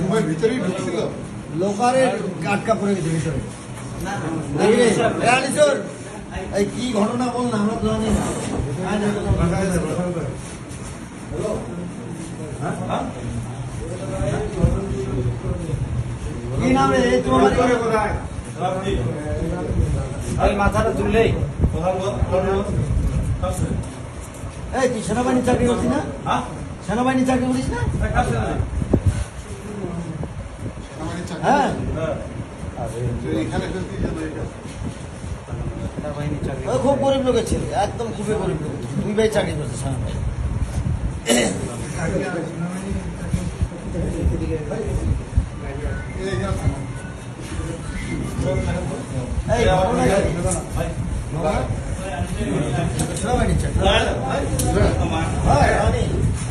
রুমের ভিতরেই ঢুকছিল লোকারে আটকা পড়ে গেছে ভিতরে। এই কি ঘটনা বল না, আমরা তো জানি না। কি নাম রে তোমার? মাথাটা তুললেই এই তুই সেনাবাহিনী চাকরি করছিস না? সেনাবাহিনী চাকরি করিস না? হ্যাঁ, এখানে ফেলতে ও খুব গরিব লোকের ছেলে, একদম খুবই গরিব লোক। দুই ভাই চাকরি করছে সেনাবাহিনী। এই ঘটনা কি? সেনাবাহিনী চাকরি। হ্যাঁ, আমি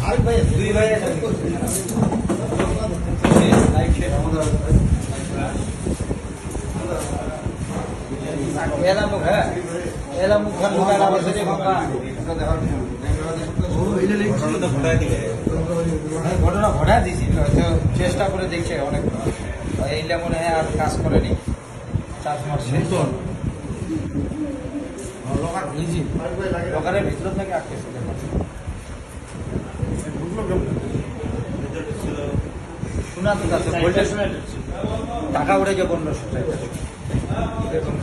আরেক ভাই আছে। দুই ভাই আছে। এলা মুখ হ্যাঁ এলা মুখ খান মুখার আবার সেটা ভাঙা ঘটনা ঘটা দিছি হয়তো চেষ্টা করে দেখছে অনেক এইটা মনে হয় আর কাজ করেনি 4 মাস লোকারের ভিতর থেকে আটকেছে শোনা তো আছে টাকা উঠে যে 1500 টাকা এরকম